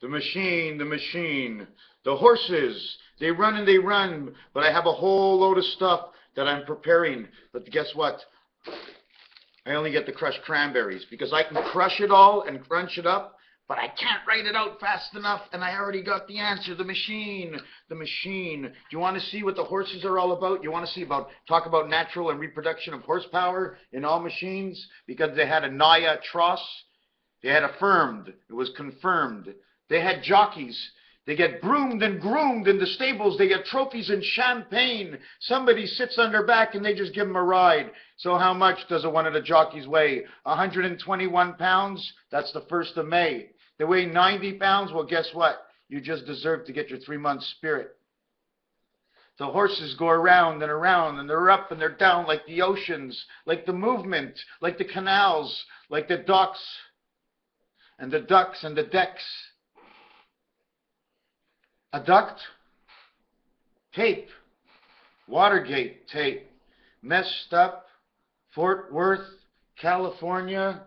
The machine, the machine. The horses, they run and they run, but I have a whole load of stuff that I'm preparing. But guess what? I only get to crush cranberries because I can crush it all and crunch it up, but I can't write it out fast enough, and I already got the answer. The machine, the machine. Do you want to see what the horses are all about? You want to see talk about natural and reproduction of horsepower in all machines? Because they had a Naya Tross. They had affirmed. It was confirmed. They had jockeys. They get groomed and groomed in the stables. They get trophies and champagne. Somebody sits on their back and they just give them a ride. So how much does one of the jockeys weigh? 121 pounds? That's the 1st of May. They weigh 90 pounds? Well, guess what? You just deserve to get your 3-month spirit. The horses go around, and they're up and they're down like the oceans, like the movement, like the canals, like the docks, and the ducks and the decks. A duct, tape, Watergate tape, messed up, Fort Worth, California.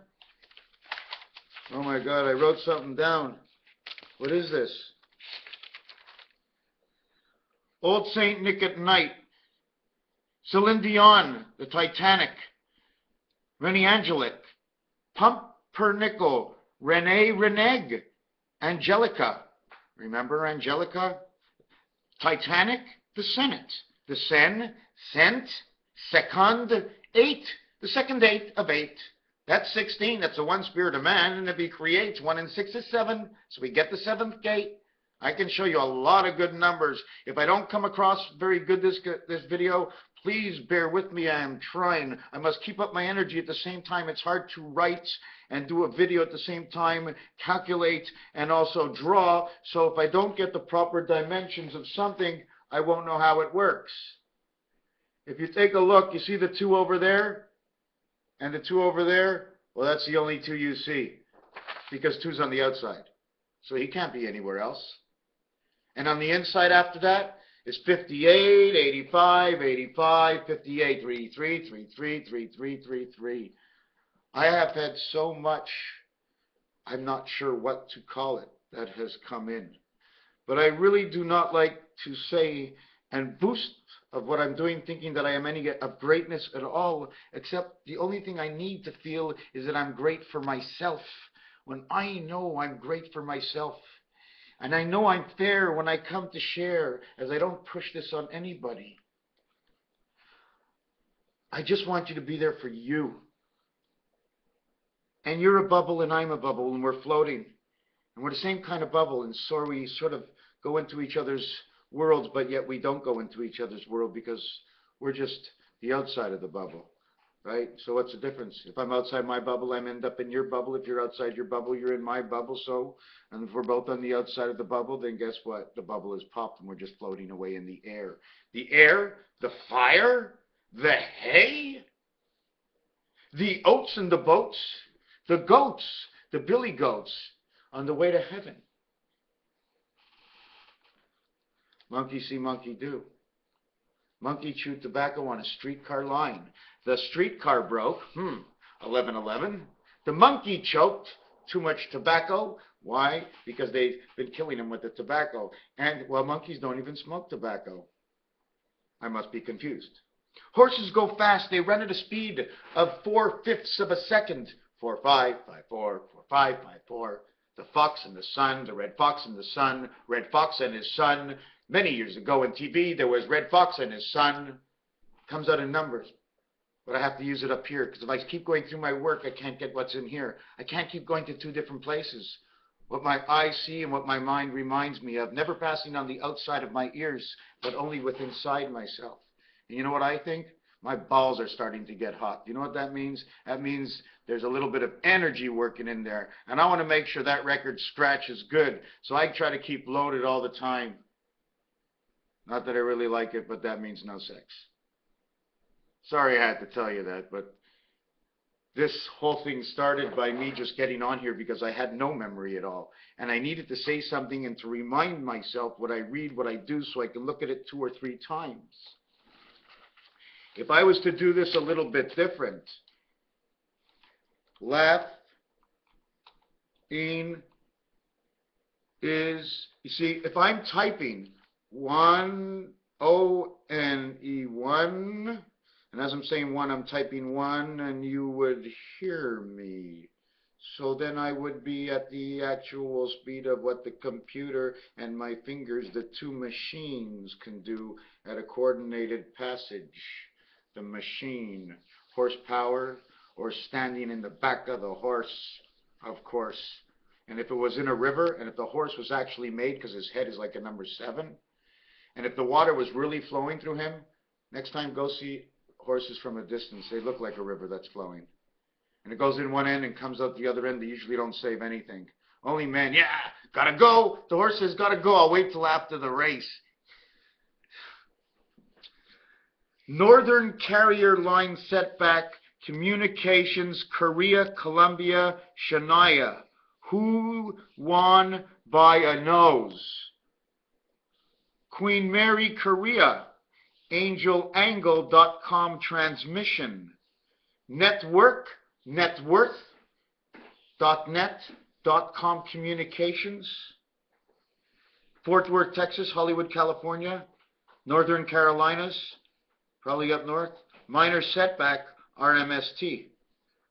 Oh my God, I wrote something down. What is this? Old St. Nick at Night, Celine Dion, the Titanic, Rennie Angelic, Pumpernickel, Renee Reneg, Angelica. Remember Angelica? Titanic, the Senate. The Sen, cent, second, 8. The second 8 of 8. That's 16. That's a 1 spirit of man. And if he creates 1 and 6 is 7. So we get the 7th gate. I can show you a lot of good numbers. If I don't come across very good this video, please bear with me. I am trying. I must keep up my energy at the same time. It's hard to write and do a video at the same time, calculate, and also draw. So if I don't get the proper dimensions of something, I won't know how it works. If you take a look, you see the 2 over there and the 2 over there? Well, that's the only 2 you see because 2's on the outside. So he can't be anywhere else. And on the inside after that is 58, 85, 85, 58, 33, 33, 33, 33. I have had so much, I'm not sure what to call it, that has come in. But I really do not like to say and boost of what I'm doing, thinking that I am any of greatness at all, except the only thing I need to feel is that I'm great for myself. When I know I'm great for myself, and I know I'm fair when I come to share, as I don't push this on anybody. I just want you to be there for you. And you're a bubble and I'm a bubble and we're floating. And we're the same kind of bubble, and so we sort of go into each other's worlds, but yet we don't go into each other's world because we're just the outside of the bubble. Right? So what's the difference? If I'm outside my bubble, I end up in your bubble. If you're outside your bubble, you're in my bubble. So, and if we're both on the outside of the bubble, then guess what? The bubble is popped and we're just floating away in the air. The air, the fire, the hay, the oats and the boats, the goats, the billy goats on the way to heaven. Monkey see, monkey do. Monkey chewed tobacco on a streetcar line. The streetcar broke, 11:11. The monkey choked, too much tobacco. Why? Because they've been killing him with the tobacco. And, well, monkeys don't even smoke tobacco. I must be confused. Horses go fast. They run at a speed of 4/5 of a second. 4, 5, 5, 4, 4, 5, 5, 4. The fox and the sun, the red fox and the sun, red fox and his son. Many years ago in TV, there was Red Fox and his son. Comes out in numbers. But I have to use it up here because if I keep going through my work, I can't get what's in here. I can't keep going to 2 different places. What my eyes see and what my mind reminds me of, never passing on the outside of my ears, but only with inside myself. And you know what I think? My balls are starting to get hot. You know what that means? That means there's a little bit of energy working in there. And I want to make sure that record scratch is good. So I try to keep loaded all the time. Not that I really like it, but that means no sex. Sorry I had to tell you that, but this whole thing started by me just getting on here because I had no memory at all. And I needed to say something and to remind myself what I read, what I do, so I can look at it 2 or 3 times. If I was to do this a little bit different, laugh, in, is, you see, if I'm typing 1, O-N-E, 1, and as I'm saying 1, I'm typing 1, and you would hear me. So then I would be at the actual speed of what the computer and my fingers, the two machines, can do at a coordinated passage. The machine, horsepower, or standing in the back of the horse, of course. And if it was in a river, and if the horse was actually made, because his head is like a number 7, and if the water was really flowing through him, next time go see horses from a distance. They look like a river that's flowing. And it goes in one end and comes out the other end. They usually don't save anything. Only men, yeah, gotta go. The horse says, gotta go. I'll wait till after the race. Northern Carrier Line Setback, Communications, Korea, Columbia, Shania. Who won by a nose? Queen Mary, Korea. AngelAngle.com transmission. Network, networth.net.com communications. Fort Worth, Texas, Hollywood, California, Northern Carolinas, probably up north. Minor setback, RMST.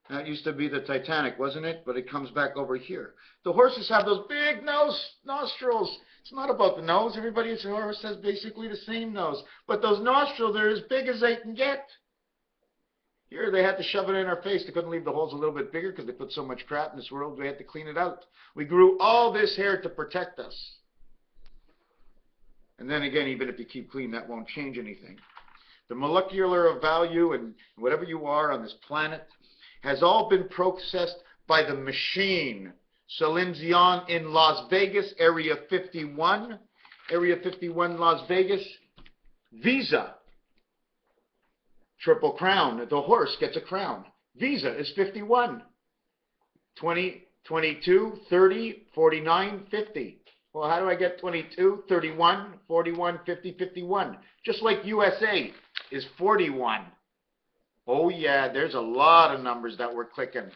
That used to be the Titanic, wasn't it? But it comes back over here. The horses have those big nostrils. It's not about the nose. Everybody's horse has basically the same nose. But those nostrils are as big as they can get. Here they had to shove it in our face. They couldn't leave the holes a little bit bigger because they put so much crap in this world. They had to clean it out. We grew all this hair to protect us. And then again, even if you keep clean, that won't change anything. The molecular value and whatever you are on this planet has all been processed by the machine. Celine Dion in Las Vegas, Area 51. Area 51, Las Vegas. Visa. Triple crown. The horse gets a crown. Visa is 51. 20, 22, 30, 49, 50. Well, how do I get 22, 31, 41, 50, 51? Just like USA is 41. Oh, yeah, there's a lot of numbers that we're clicking.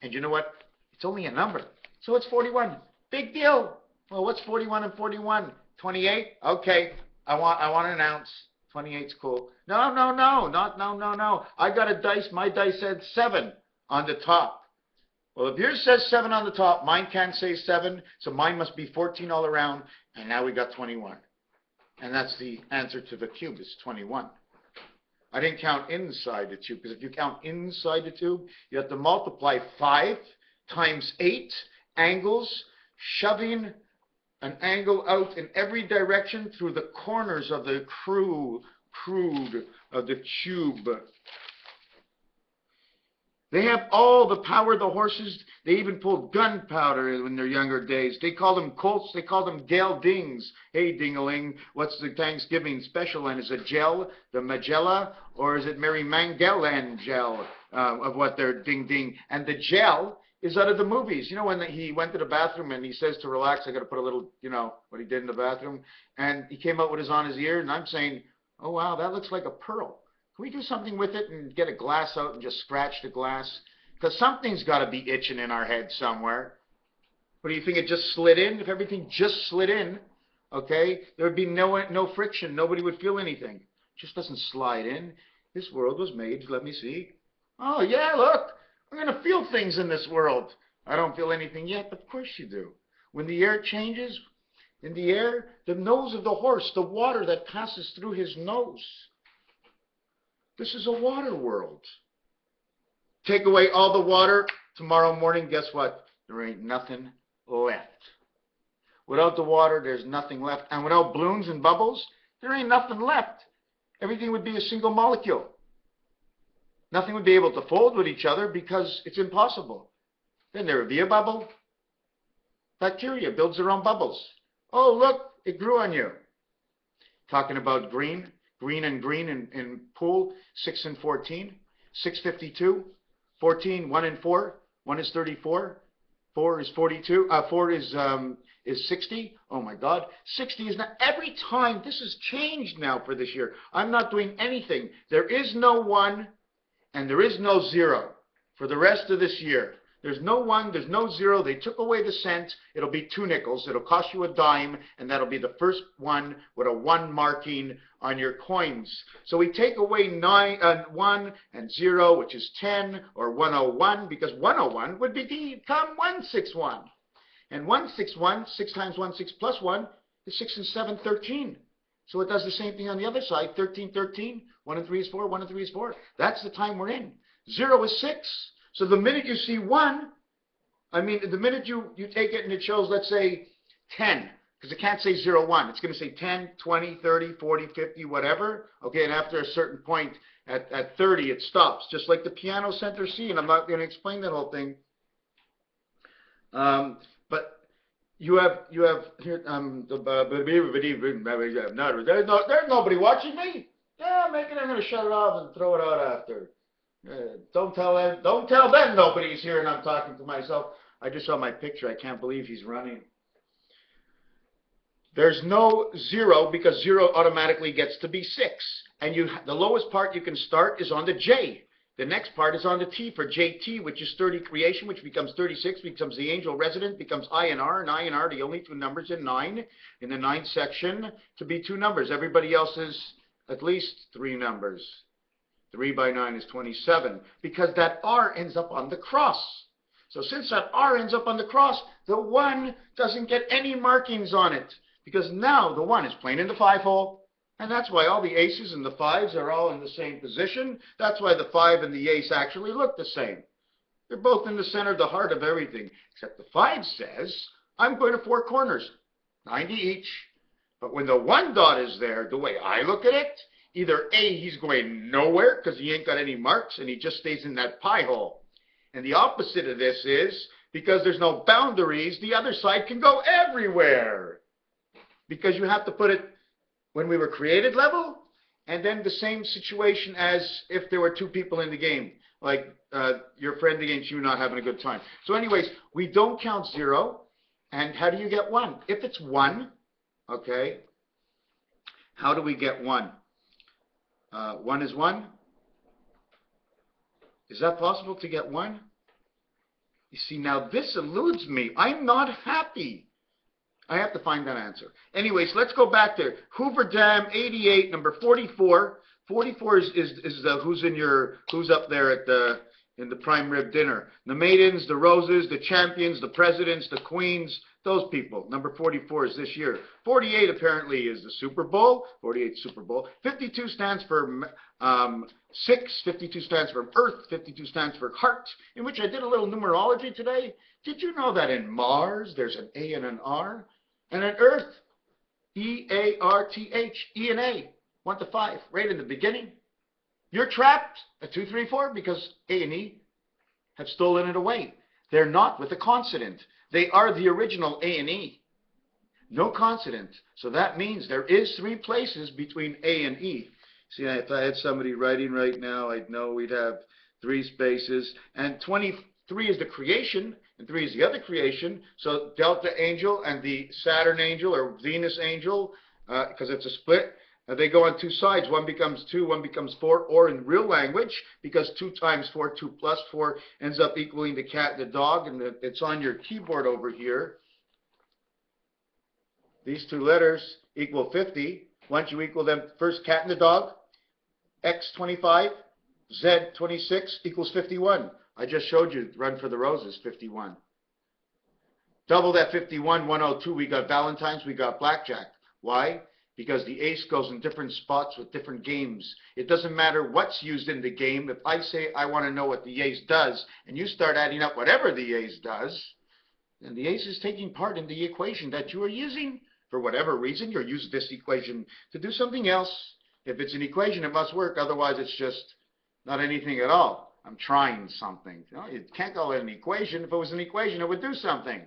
And you know what? It's only a number. So it's 41. Big deal. Well, what's 41 and 41? 28? Okay, I want an ounce. 28's cool. No. I got a dice. My dice said 7 on the top. Well, if yours says 7 on the top, mine can't say 7, so mine must be 14 all around, and now we got 21. And that's the answer to the cube, is 21. I didn't count inside the tube, because if you count inside the tube, you have to multiply 5 times 8 angles, shoving an angle out in every direction through the corners of the crude of the tube. They have all the power, the horses. They even pulled gunpowder in their younger days. They called them colts. They called them geldings. Hey, ding-a-ling, what's the Thanksgiving special? And is it gel, the Magella, or is it Mary Magdalene gel of what they're ding-ding? And the gel is out of the movies. You know, when he went to the bathroom and he says to relax, I got to put a little, you know, what he did in the bathroom. And he came out with his on his ear, and I'm saying, oh, wow, that looks like a pearl. Can we do something with it and get a glass out and just scratch the glass? Because something's got to be itching in our head somewhere. What do you think, it just slid in? If everything just slid in, okay, there would be no friction. Nobody would feel anything. It just doesn't slide in. This world was made, let me see. Oh, yeah, look. I'm going to feel things in this world. I don't feel anything yet. Of course you do. When the air changes, in the air, the nose of the horse, the water that passes through his nose. This is a water world. Take away all the water, tomorrow morning, guess what? There ain't nothing left. Without the water, there's nothing left. And without balloons and bubbles, there ain't nothing left. Everything would be a single molecule. Nothing would be able to fold with each other because it's impossible. Then there would be a bubble. Bacteria builds their own bubbles. Oh, look, it grew on you. Talking about green and green in pool, 6 and 14, 652, 14, 1 and 4, 1 is 34, 4 is 42, 4 is 60. Oh my God, 60 is not, every time, this has changed now for this year. I'm not doing anything. There is no 1 and there is no 0 for the rest of this year. There's no 1, there's no 0. They took away the cent. It'll be 2 nickels. It'll cost you a dime, and that'll be the first one with a 1 marking on your coins. So we take away 1 and 0, which is 10, or 101, because 101 would become 161. And 161, 6 times 1, 6 plus 1, is 6 and 7, 13. So it does the same thing on the other side. 13, 13. 1 and 3 is 4. 1 and 3 is 4. That's the time we're in. 0 is 6. So the minute you see 1, I mean, the minute you take it and it shows, let's say, 10, because it can't say 0, 1. It's going to say 10, 20, 30, 40, 50, whatever. Okay, and after a certain point, at 30, it stops, just like the piano center C, and I'm not going to explain that whole thing. But you have here, there's nobody watching me. Yeah, I'm going to shut it off and throw it out after. Don't tell them nobody's here and I'm talking to myself. I just saw my picture. I can't believe he's running. There's no 0 because 0 automatically gets to be 6. And the lowest part you can start is on the J. The next part is on the T for JT, which is 30 creation, which becomes 36, becomes the angel resident, becomes INR, and INR, the only 2 numbers in 9, in the 9th section, to be 2 numbers. Everybody else is at least 3 numbers. 3 by 9 is 27, because that R ends up on the cross. So since that R ends up on the cross, the 1 doesn't get any markings on it, because now the 1 is playing in the 5 hole. And that's why all the aces and the 5s are all in the same position. That's why the 5 and the ace actually look the same. They're both in the center, the heart of everything. Except the 5 says, I'm going to 4 corners, 90 each. But when the 1 dot is there, the way I look at it, either A, he's going nowhere because he ain't got any marks and he just stays in that pie hole. And the opposite of this is, because there's no boundaries, the other side can go everywhere. Because you have to put it when we were created level, and then the same situation as if there were 2 people in the game, like your friend against you not having a good time. So anyways, we don't count 0, and how do you get 1? If it's 1, okay, how do we get 1? 1 is 1? Is that possible to get 1? You see, now this eludes me. I'm not happy. I have to find that answer. Anyways, let's go back to Hoover Dam 88, number 44. 44 is who's up there at in the prime rib dinner. The maidens, the roses, the champions, the presidents, the queens, those people. Number 44 is this year. 48 apparently is the Super Bowl. 48 Super Bowl. 52 stands for 6. 52 stands for Earth. 52 stands for heart, in which I did a little numerology today. Did you know that in Mars there's an A and an R? And on Earth, E-A-R-T-H, E and A, 1 to 5, right in the beginning. You're trapped at 2, 3, 4 because A and E have stolen it away. They're not with a consonant. They are the original A and E. No consonant. So that means there is 3 places between A and E. See, if I had somebody writing right now, I'd know we'd have 3 spaces. And 23 is the creation, and 3 is the other creation. So Delta Angel and the Saturn Angel, or Venus Angel, because it's a split, they go on 2 sides. 1 becomes 2, 1 becomes 4, or in real language, because 2 times 4, 2 plus 4, ends up equaling the cat and the dog, and it's on your keyboard over here. These 2 letters equal 50. Once you equal them, first cat and the dog, X 25, Z 26 equals 51. I just showed you Run for the Roses, 51. Double that 51, 102, we got Valentine's, we got blackjack. Why? Because the ace goes in different spots with different games. It doesn't matter what's used in the game. If I say I want to know what the ace does, and you start adding up whatever the ace does, then the ace is taking part in the equation that you are using. For whatever reason, you'll use this equation to do something else. If it's an equation, it must work. Otherwise, it's just not anything at all. I'm trying something. You can't call it an equation. If it was an equation, it would do something.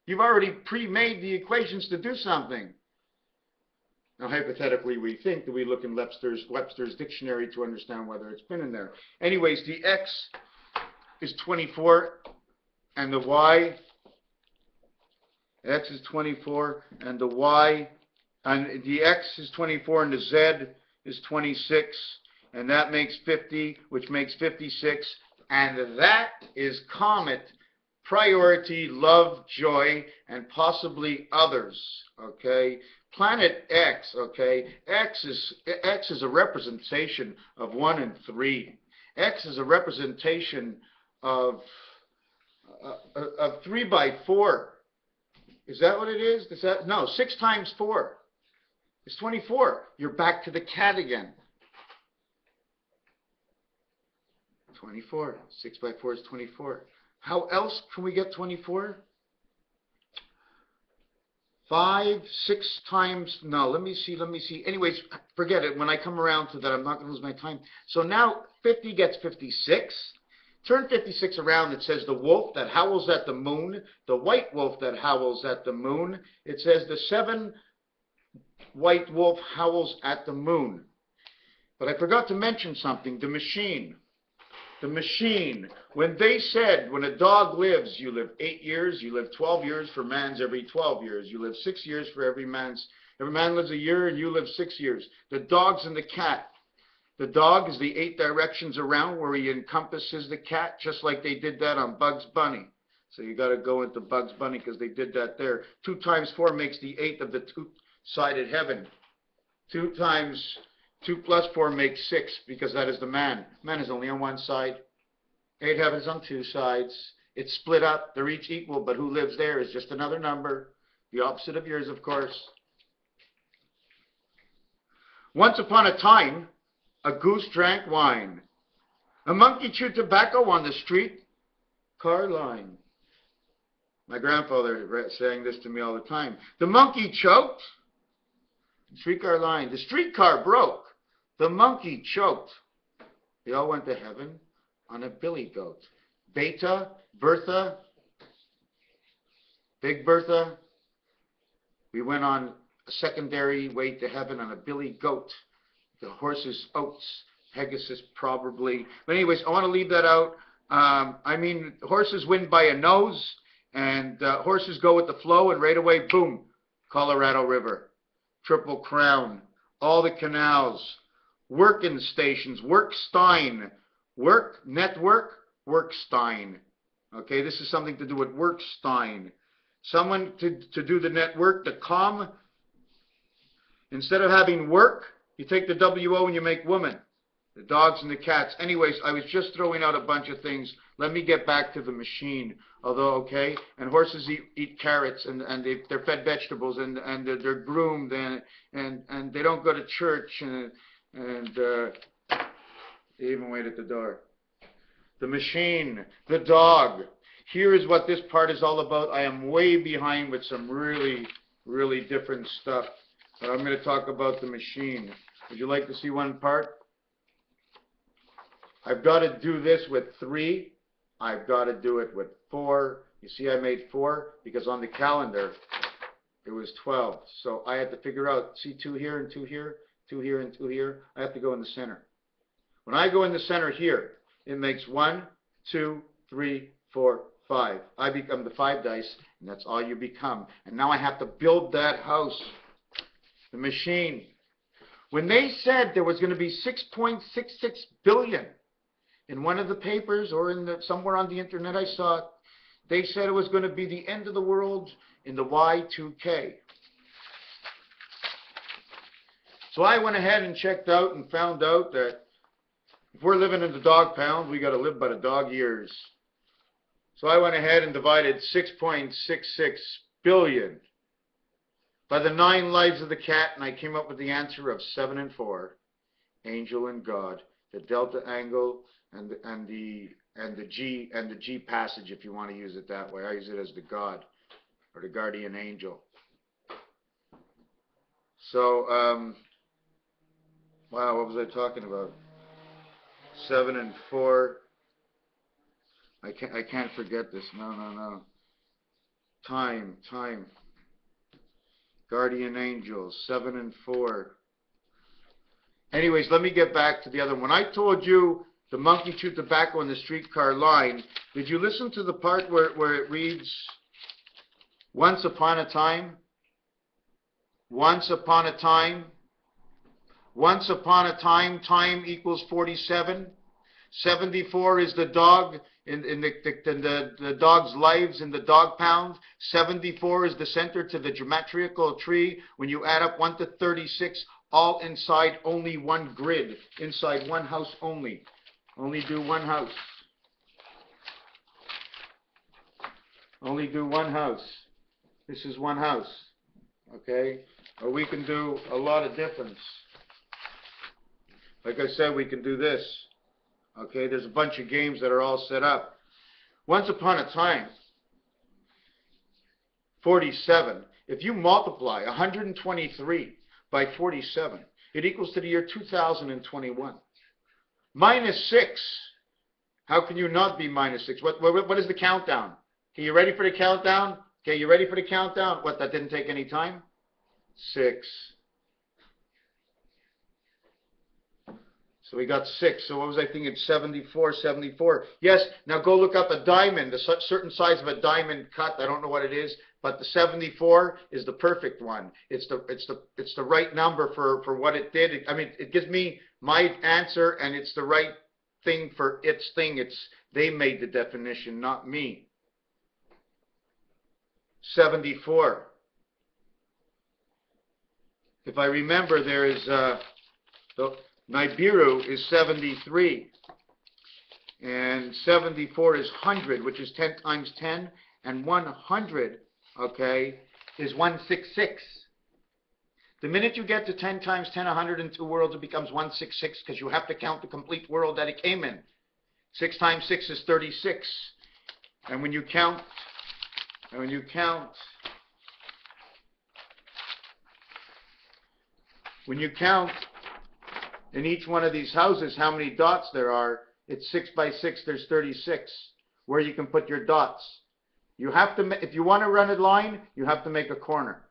You've already pre-made the equations to do something. Now, hypothetically, we think that we look in Webster's dictionary to understand whether it's been in there. Anyways, the X is 24, and the Y, X is 24, and the Y, and the X is 24, and the Z is 26, and that makes 50, which makes 56, and that is Comet priority, love, joy, and possibly others, okay? Planet X, okay? X is a representation of 1 and 3. X is a representation of 3 by 4. Is that what it is? No, 6 times 4 is 24. You're back to the cat again. 24. 6 by 4 is 24. How else can we get 24? 5, 6 times, no, let me see. Anyways, forget it. When I come around to that, I'm not going to lose my time. So now 50 gets 56. Turn 56 around. It says the wolf that howls at the moon, the white wolf that howls at the moon. It says the 7 white wolf howls at the moon. But I forgot to mention something, the machine. The machine, when they said, when a dog lives, you live 8 years, you live 12 years for man's every 12 years. You live 6 years for every man lives a year and you live 6 years. The dog's and the cat. The dog is the 8 directions around where he encompasses the cat, just like they did that on Bugs Bunny. So you got to go into Bugs Bunny because they did that there. 2 times 4 makes the 8th of the two-sided heaven. 2 plus 4 makes 6 because that is the man. Man is only on one side. 8 heavens on 2 sides. It's split up. They're each equal, but who lives there is just another number. The opposite of yours, of course. Once upon a time, a goose drank wine. A monkey chewed tobacco on the street car line. My grandfather sang this to me all the time. The monkey choked. Streetcar line. The streetcar broke. The monkey choked. They all went to heaven on a billy goat. Beta, Bertha, Big Bertha. We went on a secondary way to heaven on a billy goat. The horses, oats, Pegasus probably. But anyways, I want to leave that out. I mean, horses win by a nose, and horses go with the flow, and right away, boom, Colorado River. Triple Crown, all the canals, working stations, Workstein, work, network, Workstein. Okay, this is something to do with Workstein. Someone to do the network, the com, instead of having work, you take the WO and you make woman. The dogs and the cats. Anyways, I was just throwing out a bunch of things. Let me get back to the machine. Although, okay, and horses eat carrots and they're fed vegetables and they're groomed and they don't go to church and they even wait at the door. The machine, the dog. Here is what this part is all about. I am way behind with some really, really different stuff. But I'm going to talk about the machine. Would you like to see one part? I've got to do this with 3. I've got to do it with 4. You see, I made 4 because on the calendar it was 12. So I had to figure out, see 2 here and 2 here, 2 here and 2 here. I have to go in the center. When I go in the center here, it makes 1, 2, 3, 4, 5. I become the 5 dice, and that's all you become. And now I have to build that house. The machine. When they said there was going to be 6.66 billion in one of the papers or somewhere on the internet I saw it, they said it was going to be the end of the world in the Y2K. So I went ahead and checked out and found out that if we're living in the dog pound, we got to live by the dog years. So I went ahead and divided 6.66 billion by the 9 lives of the cat, and I came up with the answer of 7 and 4. Angel and God, the delta angle and the G passage, if you want to use it that way. I use it as the God or the guardian angel. So wow, what was I talking about? 7 and 4. I can't forget this. No. Time. Guardian angels, 7 and 4. Anyways, let me get back to the other one. When I told you the monkey chewed tobacco on the streetcar line, did you listen to the part where it reads, once upon a time, once upon a time, once upon a time, time equals 47? 74 is the dog in the dog's lives in the dog pound. 74 is the center to the geometrical tree. When you add up 1 to 36, all inside only one grid, inside one house only. Only do one house. Only do one house. This is one house, okay? Or we can do a lot of difference. Like I said, we can do this. Okay, there's a bunch of games that are all set up. Once upon a time, 47. If you multiply 123 by 47, it equals to the year 2021. Minus 6. How can you not be minus 6? What is the countdown? Okay, you ready for the countdown? Okay, you ready for the countdown? What, that didn't take any time? 6. So we got 6. So what was I thinking? 74, 74. Yes, now go look up a diamond, a certain size of a diamond cut. I don't know what it is, but the 74 is the perfect one. It's the right number for what it did. I mean, it gives me my answer, and it's the right thing for its thing. They made the definition, not me. 74. If I remember, there is the Nibiru is 73, and 74 is 100, which is 10 times 10, and 100, okay, is 166. The minute you get to 10 times 10, 102 worlds, it becomes 166, because you have to count the complete world that it came in. 6 times 6 is 36, and when you count in each one of these houses how many dots there are, it's 6 by 6, there's 36, where you can put your dots. You have to, if you want to run a line, you have to make a corner.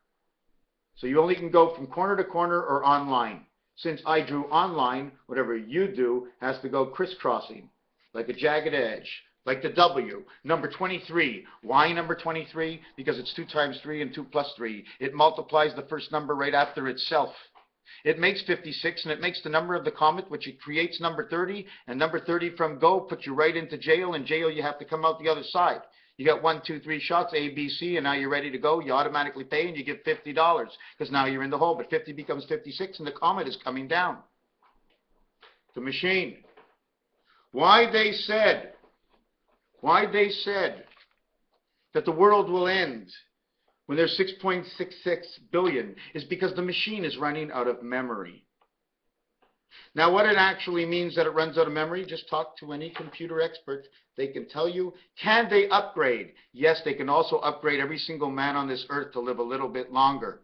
So you only can go from corner to corner or online. Since I drew online, whatever you do has to go crisscrossing, like a jagged edge, like the W. Number 23. Why number 23? Because it's 2 times 3 and 2 plus 3. It multiplies the first number right after itself. It makes 56, and it makes the number of the comet, which it creates number 30, and number 30 from go puts you right into jail. In jail, you have to come out the other side. You got 1, 2, 3 shots, A, B, C, and now you're ready to go. You automatically pay, and you get $50, because now you're in the hole. But 50 becomes 56, and the comet is coming down. The machine. Why they said that the world will end when there's 6.66 billion is because the machine is running out of memory. Now, what it actually means that it runs out of memory, just talk to any computer expert. They can tell you. Can they upgrade? Yes, they can also upgrade every single man on this earth to live a little bit longer.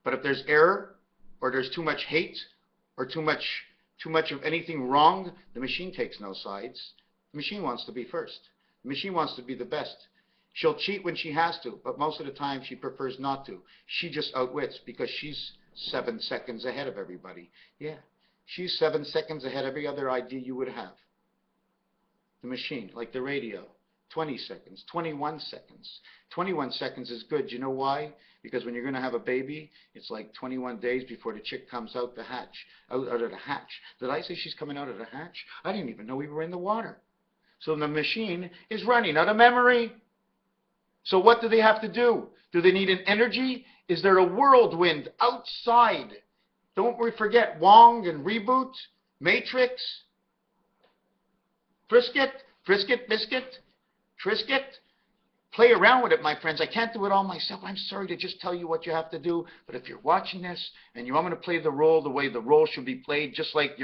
But if there's error, or there's too much hate, or too much of anything wrong, the machine takes no sides. The machine wants to be first. The machine wants to be the best. She'll cheat when she has to, but most of the time she prefers not to. She just outwits because she's 7 seconds ahead of everybody. Yeah, she's 7 seconds ahead of every other idea you would have. The machine, like the radio, 20 seconds, 21 seconds. 21 seconds is good. You know why? Because when you're going to have a baby, it's like 21 days before the chick comes out the hatch, out of the hatch. Did I say she's coming out of the hatch? I didn't even know we were in the water. So the machine is running out of memory. So what do they have to do? Do they need an energy? Is there a whirlwind outside? Don't we forget Wong and Reboot, Matrix, Frisket, Biscuit, Trisket. Play around with it, my friends. I can't do it all myself. I'm sorry to just tell you what you have to do. But if you're watching this and you want me to play the role the way the role should be played, just like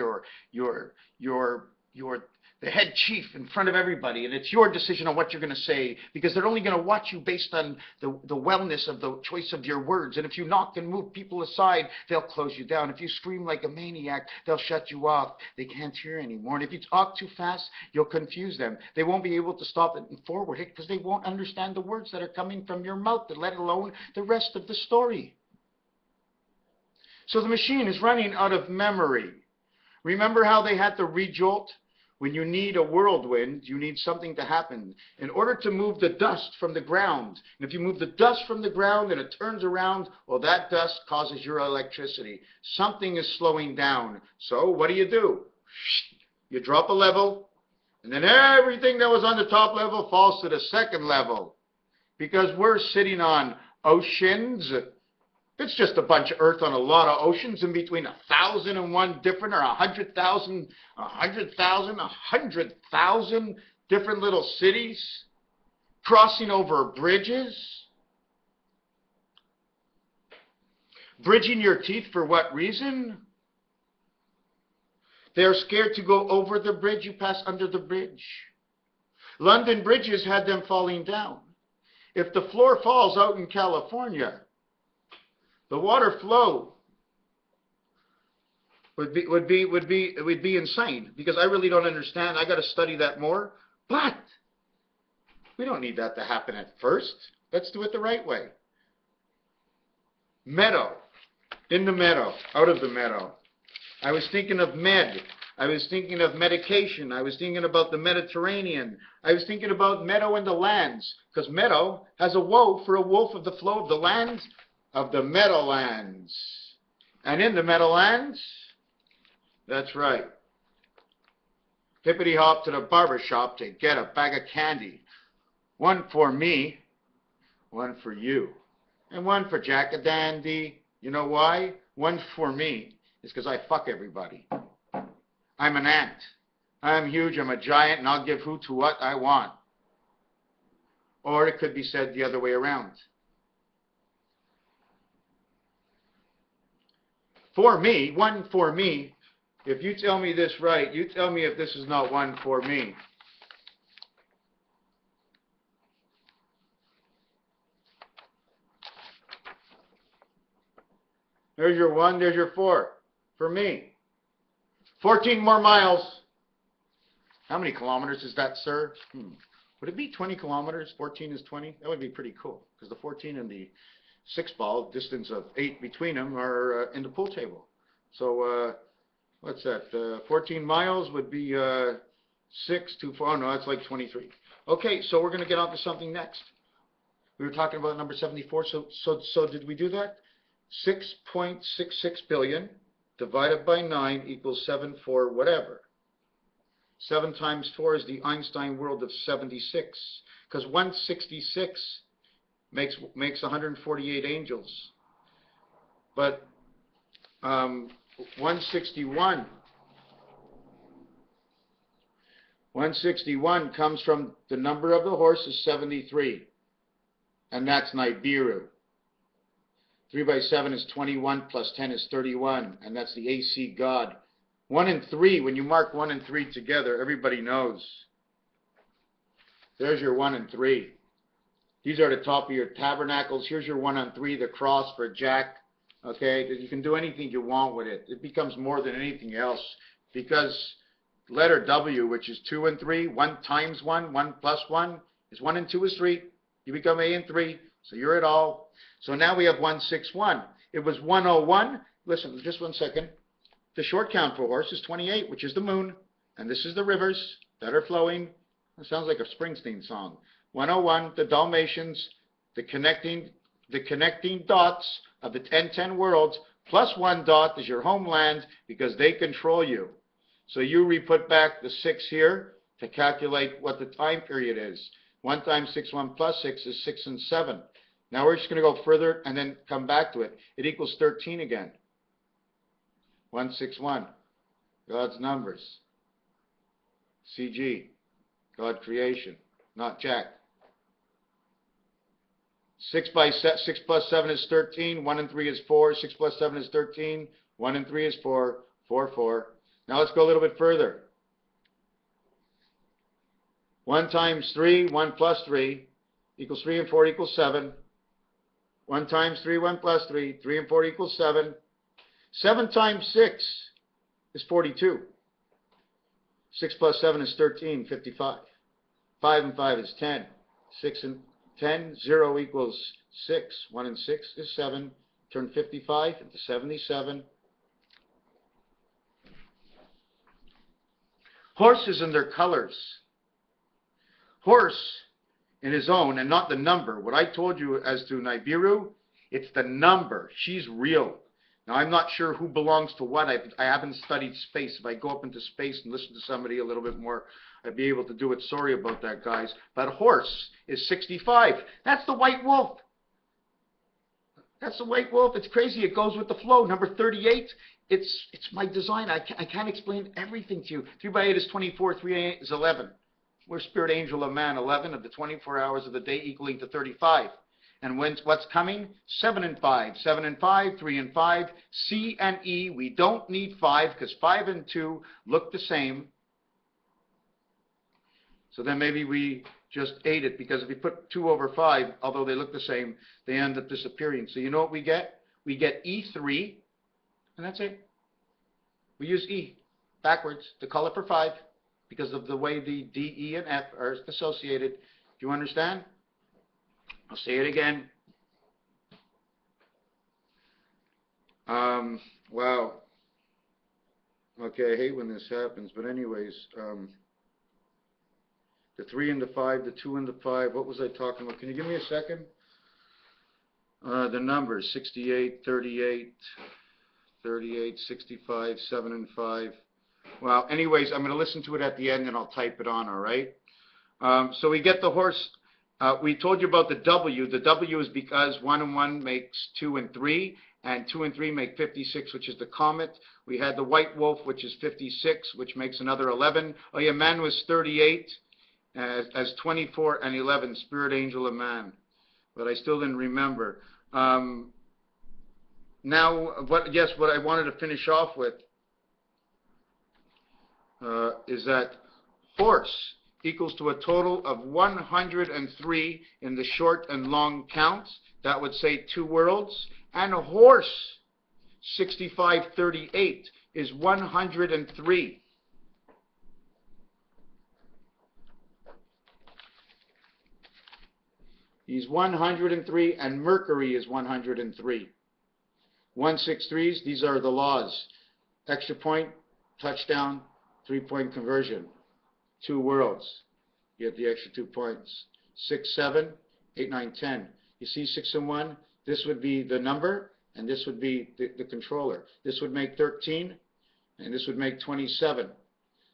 the head chief in front of everybody, and it's your decision on what you're going to say, because they're only going to watch you based on the wellness of the choice of your words. And if you knock and move people aside, they'll close you down. If you scream like a maniac, they'll shut you off. They can't hear anymore. And if you talk too fast, you'll confuse them. They won't be able to stop it and forward it because they won't understand the words that are coming from your mouth, let alone the rest of the story. So the machine is running out of memory. Remember how they had to rejolt? When you need a whirlwind, you need something to happen in order to move the dust from the ground. And if you move the dust from the ground and it turns around, well, that dust causes your electricity. Something is slowing down. So what do? You drop a level, And then everything that was on the top level falls to the second level. Because we're sitting on oceans. It's just a bunch of earth on a lot of oceans in between 1,001 different, or 100,000, 100,000 different little cities crossing over bridges. Bridging your teeth for what reason? They're scared to go over the bridge. You pass under the bridge. London bridges had them falling down. If the floor falls out in California, the water flow would be insane, because I really don't understand. I got to study that more. But we don't need that to happen at first. Let's do it the right way. Meadow. In the meadow. Out of the meadow. I was thinking of med. I was thinking of medication. I was thinking about the Mediterranean. I was thinking about meadow in the lands. Because meadow has a woe for a wolf of the flow of the lands of the meadowlands. And in the meadowlands, that's right, hippity hop to the barber shop to get a bag of candy. One for me, one for you, and one for Jack a Dandy. You know why? One for me is because I fuck everybody. I'm an ant. I'm huge, I'm a giant, and I'll give who to what I want. Or it could be said the other way around. For me, one for me. If you tell me this right, you tell me if this is not one for me. There's your one, there's your four. For me. 14 more miles. How many kilometers is that, sir? Would it be 20 kilometers? 14 is 20? That would be pretty cool. Because the 14 and the 6-ball, distance of 8 between them, are in the pool table. So, what's that? 14 miles would be 6 to 4. Oh, no, that's like 23. Okay, so we're going to get on to something next. We were talking about number 74. So did we do that? 6.66 billion divided by 9 equals 74 whatever. 7 times 4 is the Einstein world of 76. Because 166 makes 148 angels. But 161 comes from the number of the horse is 73. And that's Nibiru. 3 by 7 is 21, plus 10 is 31, and that's the AC God. 1 and 3, when you mark 1 and 3 together, everybody knows. There's your 1 and 3. These are the top of your tabernacles. Here's your 1 and 3, the cross for Jack. Okay, you can do anything you want with it. It becomes more than anything else, because letter W, which is 2 and 3, 1 times 1, 1 plus 1, is 1 and 2 is 3. You become A and 3, so you're it all. So now we have 161. It was 101. Listen, just 1 second. The short count for horse is 28, which is the moon. And this is the rivers that are flowing. It sounds like a Springsteen song. 101, the Dalmatians, the connecting dots of the 1010 worlds, plus 1 dot is your homeland, because they control you. So you re-put back the 6 here to calculate what the time period is. 1 times 6, 1 plus 6 is 6 and 7. Now we're just going to go further and then come back to it. It equals 13 again. 161. God's numbers. CG. God creation. Not Jack. 6 plus 7 is 13. 1 and 3 is 4. 6 plus 7 is 13. 1 and 3 is 4. 4, 4. Now let's go a little bit further. 1 times 3, 1 plus 3, equals 3 and 4 equals 7. 1 times 3, 1 plus 3, 3 and 4 equals 7. 7 times 6 is 42. 6 plus 7 is 13, 55. 5 and 5 is 10. 6 and 10, 0 equals 6. 1 and 6 is 7. Turn 55 into 77. Horses and their colors. Horse in his own, and not the number. What I told you as to Nibiru, it's the number. She's real. Now, I'm not sure who belongs to what. I haven't studied space. If I go up into space and listen to somebody a little bit more, I'd be able to do it. Sorry about that, guys. But horse is 65. That's the white wolf. That's the white wolf. It's crazy. It goes with the flow. Number 38, it's my design. I can't explain everything to you. 3 by 8 is 24. 3 by 8 is 11. We're spirit angel of man. 11 of the 24 hours of the day equaling to 35. And what's coming? 7 and 5. 7 and 5, 3 and 5. C and E. We don't need 5 because 5 and 2 look the same. So then maybe we just ate it, because if we put 2 over 5, although they look the same, they end up disappearing. So you know what we get? We get E3, and that's it. We use E backwards, the color for 5, because of the way the D, E, and F are associated. Do you understand? I'll say it again. Wow. Okay, I hate when this happens, but anyways, the 3 and the 5, the 2 and the 5, what was I talking about? Can you give me a second? The numbers, 68, 38, 38, 65, 7 and 5. Well, anyways, I'm going to listen to it at the end and I'll type it on, all right? So we get the horse. We told you about the W. The W is because 1 and 1 makes 2 and 3, and 2 and 3 make 56, which is the comet. We had the white wolf, which is 56, which makes another 11. Oh yeah, man was 38, as 24 and 11, spirit angel of man. But I still didn't remember. Now, what I wanted to finish off with is that horse equals to a total of 103 in the short and long counts. That would say 2 worlds. And a horse, 6538, is 103. He's 103, and Mercury is 103. 163s, these are the laws. Extra point, touchdown, 3-point conversion. 2 worlds. You get the extra 2 points. 6, 7, 8, 9, 10. You see 6 and 1? This would be the number, and this would be the controller. This would make 13, and this would make 27.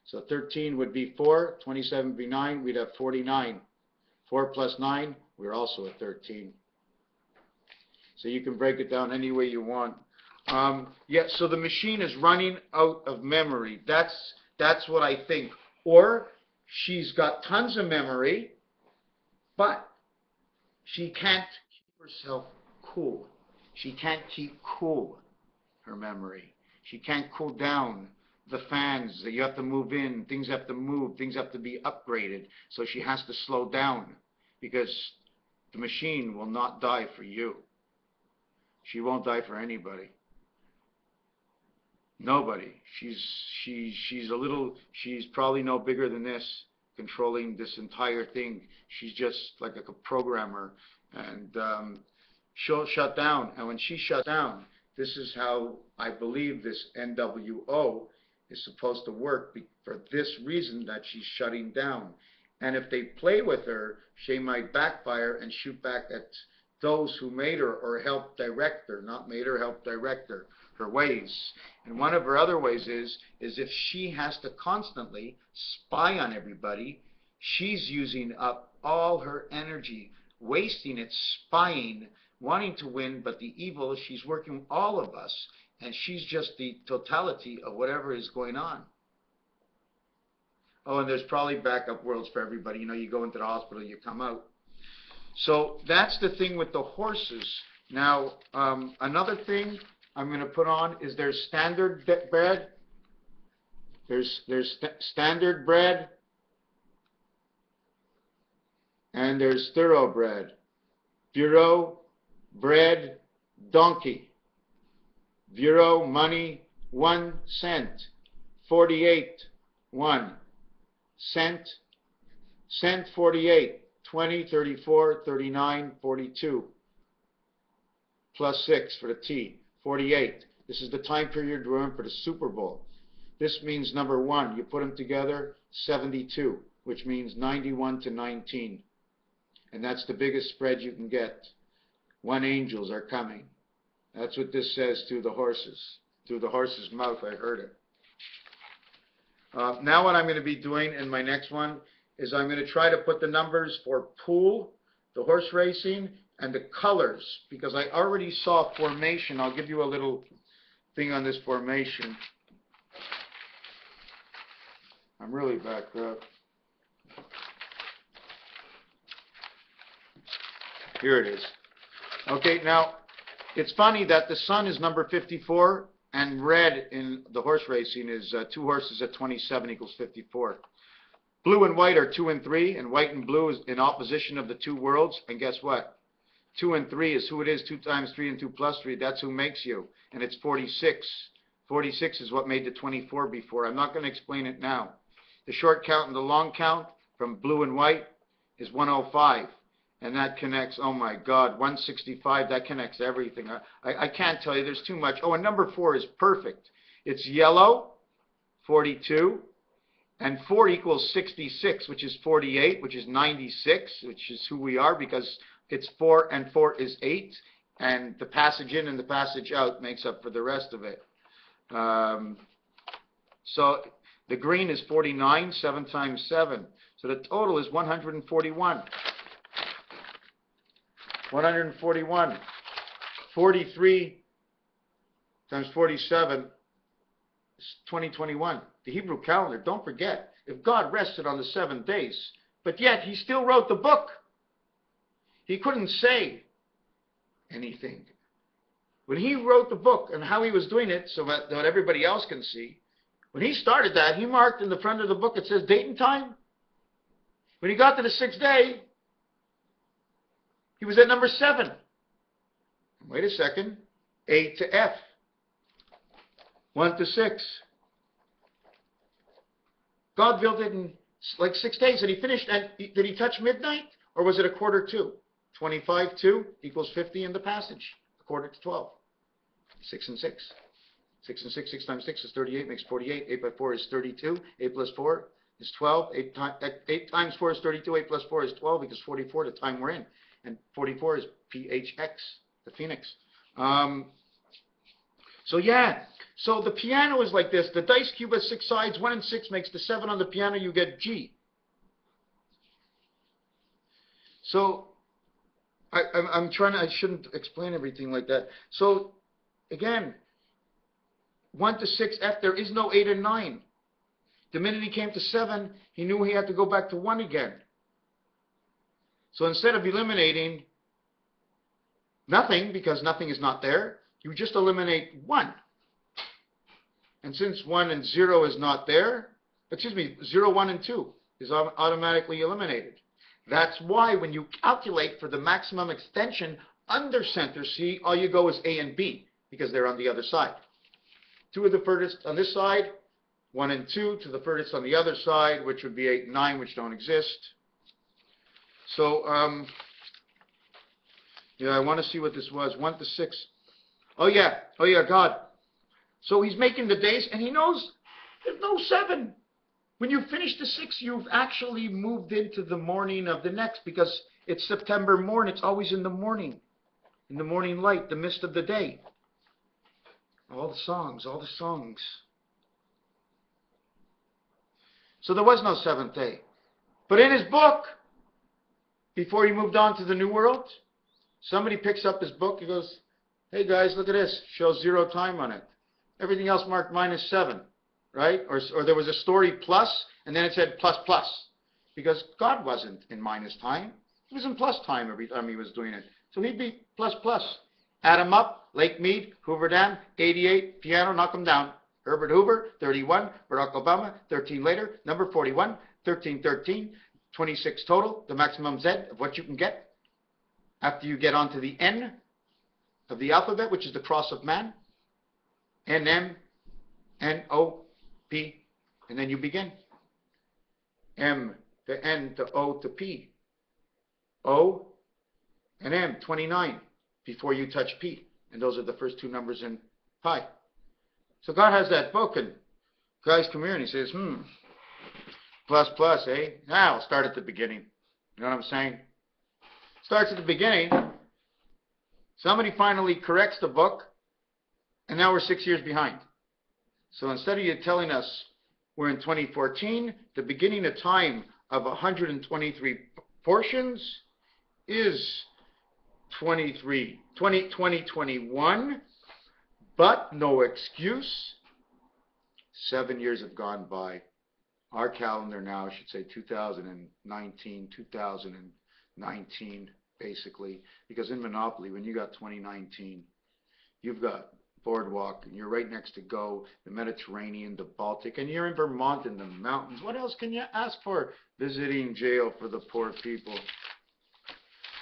So 13 would be 4, 27 would be 9, we'd have 49. 4 plus 9, we're also at 13. So you can break it down any way you want. Yeah, so the machine is running out of memory. That's what I think. Or she's got tons of memory, but she can't keep herself cool. She can't keep cool her memory. She can't cool down the fans. You have to move in. Things have to move. Things have to be upgraded. So she has to slow down, because the machine will not die for you. She won't die for anybody. Nobody. She's probably no bigger than this, controlling this entire thing. She's just like a programmer, and she'll shut down. And when she shuts down, this is how I believe this NWO is supposed to work, for this reason, that she's shutting down. And if they play with her, she might backfire and shoot back at those who made her or helped direct her. Not made her, helped direct her ways. And one of her other ways is if she has to constantly spy on everybody, she's using up all her energy, wasting it spying, wanting to win, but the evil, she's working with all of us, and she's just the totality of whatever is going on. Oh, and there's probably backup worlds for everybody. You know, you go into the hospital, you come out. So that's the thing with the horses. Now, another thing I'm going to put on is there's standard bred. There's standard bred, and there's thoroughbred. Bureau, bred, donkey. Bureau, money, 1 cent. 48, 1. Cent, 48. 20, 34, 39, 42. Plus 6 for the T. 48. This is the time period we're in for the Super Bowl. This means number 1. You put them together, 72, which means 91 to 19. And that's the biggest spread you can get. 1 angels are coming. That's what this says to the horses. Through the horse's mouth, I heard it. Now what I'm going to be doing in my next one is I'm going to try to put the numbers for pool, the horse racing, and the colors, because I already saw formation. I'll give you a little thing on this formation. I'm really backed up. Here it is. Okay, now, it's funny that the sun is number 54, and red in the horse racing is 2 horses at 27 equals 54. Blue and white are 2 and 3, and white and blue is in opposition of the two worlds. And guess what? 2 and 3 is who it is. 2 times 3 and 2 plus 3. That's who makes you. And it's 46. 46 is what made the 24 before. I'm not going to explain it now. The short count and the long count from blue and white is 105. And that connects, oh my God, 165. That connects everything. I can't tell you. There's too much. Oh, and number 4 is perfect. It's yellow, 42. And 4 equals 66, which is 48, which is 96, which is who we are, because it's 4 and 4 is 8. And the passage in and the passage out makes up for the rest of it. So the green is 49, 7 times 7. So the total is 141. 141. 43 times 47 is 2021. The Hebrew calendar, don't forget, if God rested on the 7 days, but yet he still wrote the book. He couldn't say anything. When he wrote the book and how he was doing it so that everybody else can see, when he started that, he marked in the front of the book, it says date and time. When he got to the 6th day, he was at number 7. Wait a second. A to F. 1 to 6. God built it in like 6 days. And he finished, and did he touch midnight? Or was it a quarter to? 25 2 equals 50 in the passage. A quarter to 12. 6 and 6. 6 and 6, 6 times 6 is 38, makes 48. 8 by 4 is 32. 8 plus 4 is 12. 8 times 4 is 32. 8 plus 4 is 12 because 44, the time we're in. And 44 is PHX, the Phoenix. So yeah, so the piano is like this. The dice cube has 6 sides. 1 and 6 makes the 7 on the piano. You get G. So I'm trying to, I shouldn't explain everything like that. So again, 1 to 6 F, there is no 8 and 9. The minute he came to 7, he knew he had to go back to 1 again. So instead of eliminating nothing, because nothing is not there, you just eliminate 1. And since 1 and 0 is not there, 0, 1, and 2 is automatically eliminated. That's why when you calculate for the maximum extension under center C, all you go is A and B, because they're on the other side. 2 are the furthest on this side, 1 and 2 to the furthest on the other side, which would be 8 and 9, which don't exist. So, yeah, I want to see what this was. 1 to 6. Oh yeah, God. So he's making the days, and he knows there's no 7. When you finish the 6, you've actually moved into the morning of the next, because it's September morning. It's always in the morning light, the mist of the day. All the songs. So there was no 7th day. But in his book, before he moved on to the New World, somebody picks up his book. He goes, hey guys, look at this. Shows 0 time on it. Everything else marked -7, right? Or there was a story plus, and then it said plus. Because God wasn't in minus time. He was in plus time every time he was doing it. So he'd be plus. Add them up. Lake Mead, Hoover Dam, 88, piano, knock them down. Herbert Hoover, 31. Barack Obama, 13 later. Number 41, 13. 26 total, the maximum Z of what you can get after you get onto the N of the alphabet, which is the cross of man. N, M, N, O, P, and then you begin. M to N to O to P. O and M, 29, before you touch P. And those are the first 2 numbers in pi. So God has that book, and guys come here and he says, plus, eh? Now I'll start at the beginning. You know what I'm saying? Starts at the beginning. Somebody finally corrects the book, And now we're 6 years behind. So instead of you telling us we're in 2014, the beginning of time of 123 portions is 2021, but no excuse. 7 years have gone by. Our calendar now, I should say 2019, basically, because in Monopoly, when you got 2019, you've got Boardwalk, and you're right next to Go, the Mediterranean, the Baltic, and you're in Vermont in the mountains. What else can you ask for? Visiting jail for the poor people.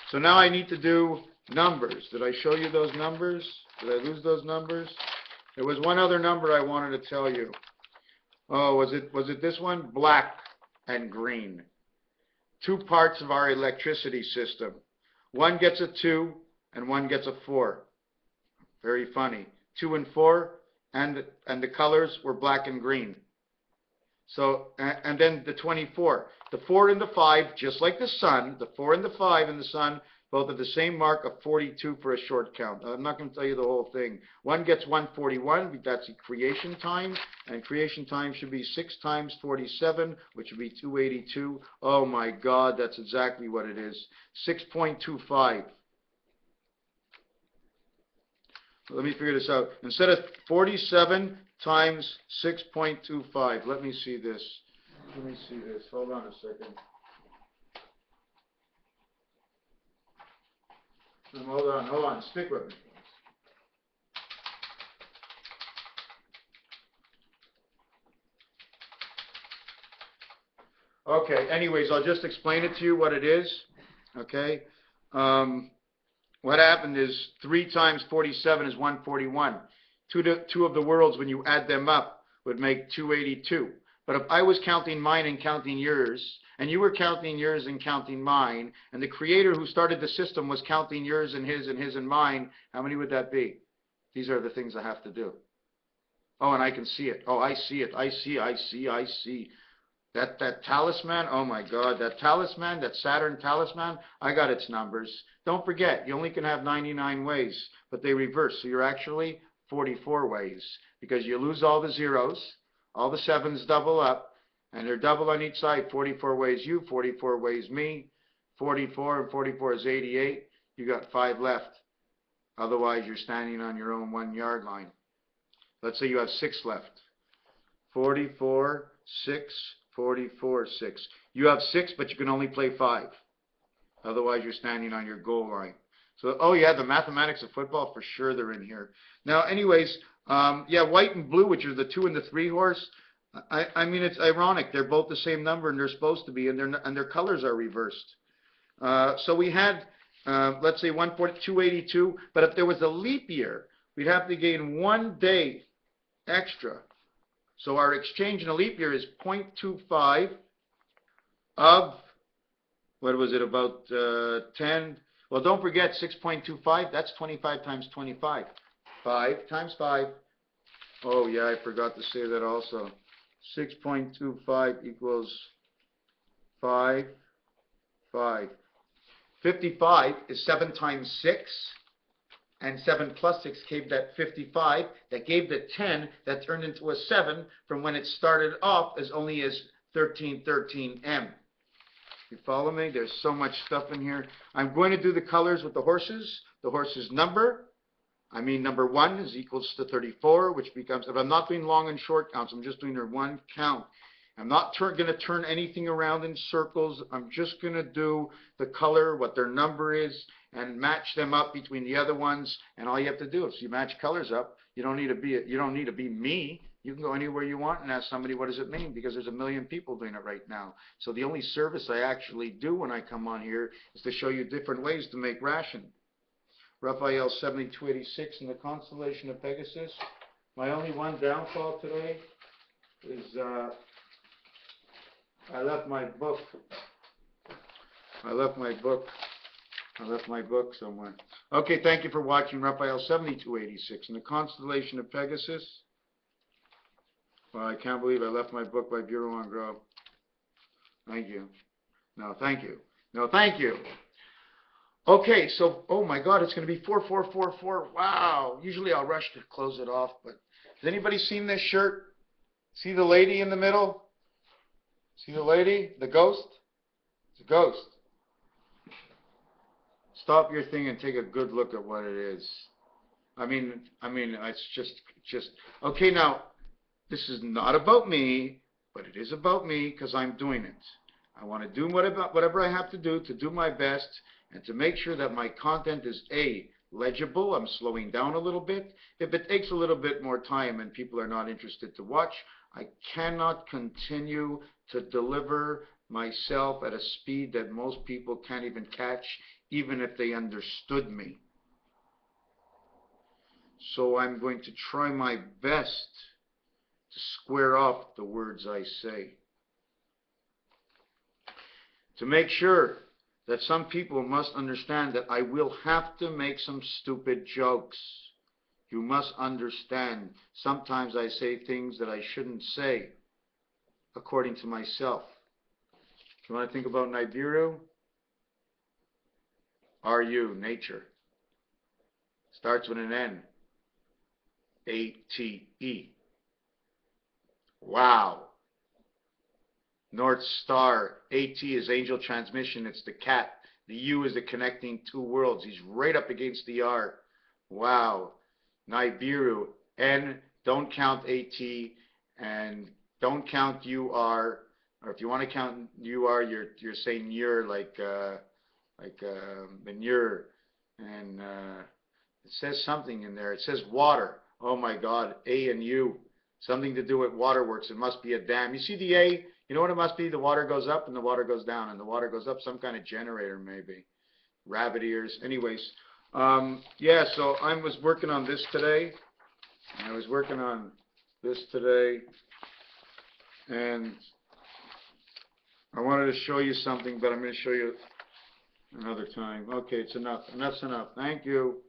So now I need to do numbers. Did I show you those numbers? Did I lose those numbers? There was one other number I wanted to tell you. Oh, was it this one? Black and green. Two parts of our electricity system. One gets a 2 and one gets a 4. Very funny. 2 and 4, and the colors were black and green. So, and then the 24. The 4 and the 5, just like the sun, the 4 and the 5 in the sun, both have the same mark of 42 for a short count. I'm not going to tell you the whole thing. One gets 141, that's the creation time, and creation time should be 6 times 47, which would be 282. Oh my God, that's exactly what it is. 6.25. Let me figure this out. Instead of 47 times 6.25, let me see this. Hold on a second. Hold on. Stick with me. Okay, anyways, I'll just explain it to you what it is. Okay. What happened is 3 times 47 is 141. Two of the worlds, when you add them up, would make 282. But if I was counting mine and counting yours, and you were counting yours and counting mine, and the creator who started the system was counting yours and his and mine, how many would that be? These are the things I have to do. Oh, and I can see it. Oh, I see it. I see. That talisman, oh my God, that talisman, that Saturn talisman, I got its numbers. Don't forget, you only can have 99 ways, but they reverse. So you're actually 44 ways, because you lose all the zeros, all the 7s double up, and they're double on each side. 44 ways you, 44 ways me. 44 and 44 is 88. You got 5 left. Otherwise, you're standing on your own 1 yard line. Let's say you have 6 left. 44, 6, 44, 6. You have 6, but you can only play 5. Otherwise, you're standing on your goal line. So, oh yeah, the mathematics of football, for sure they're in here. Now, anyways, yeah, white and blue, which are the 2 and the 3 horse. I mean, it's ironic. They're both the same number, and they're supposed to be, and their colors are reversed. So we had, let's say, 282. But if there was a leap year, we'd have to gain 1 day extra. So our exchange in a leap year is 0.25 of, what was it, about 10. Well, don't forget 6.25, that's 25 times 25. 5 times 5. Oh, yeah, I forgot to say that also. 6.25 equals 5. 55 is 7 times 6. And 7 plus 6 gave that 55. That gave the 10 that turned into a 7 from when it started off as only as 1313M. You follow me? There's so much stuff in here. I'm going to do the colors with the horses. The horse's number. I mean, number 1 is equals to 34, which becomes, if I'm not doing long and short counts, I'm just doing their 1 count. I'm not going to turn anything around in circles. I'm just going to do the color, what their number is, and match them up between the other ones. And all you have to do is you match colors up. You don't need to be me. You can go anywhere you want and ask somebody, what does it mean? Because there's a million people doing it right now. So the only service I actually do when I come on here is to show you different ways to make ration. Raphael 7286 in the constellation of Pegasus. My only one downfall today is I left my book. I left my book somewhere. Okay, thank you for watching Raphael 7286 in the constellation of Pegasus. Well, I can't believe I left my book by Bureau en Gros. Thank you. No, thank you. No, thank you. Okay, so, oh my God, it's going to be 4444. Wow. Usually I'll rush to close it off, but has anybody seen this shirt? See the lady in the middle? See the lady? The ghost? It's a ghost. Stop your thing and take a good look at what it is. I mean, it's just, okay, now, this is not about me, but it is about me because I'm doing it. I want to do whatever I have to do my best, and to make sure that my content is A, legible. I'm slowing down a little bit. If it takes a little bit more time and people are not interested to watch, I cannot continue to deliver myself at a speed that most people can't even catch, even if they understood me. So I'm going to try my best to square off the words I say. To make sure that some people must understand that I will have to make some stupid jokes. You must understand, sometimes I say things that I shouldn't say, according to myself. You want to think about Nibiru? R-U, nature. Starts with an N. A-T-E. Wow. North Star. A-T is angel transmission. It's the cat. The U is the connecting two worlds. He's right up against the R. Wow. Nibiru. N. Don't count A-T. And don't count U-R. Or if you want to count U-R, you're saying you're like manure. And it says something in there. It says water. Oh my God, A and U. Something to do with waterworks. It must be a dam. You see the A? You know what it must be? The water goes up and the water goes down. And the water goes up, some kind of generator maybe. Rabbit ears. Anyways, yeah, so I was working on this today. And I wanted to show you something, but I'm going to show you another time. Okay, it's enough. Enough's enough. Thank you.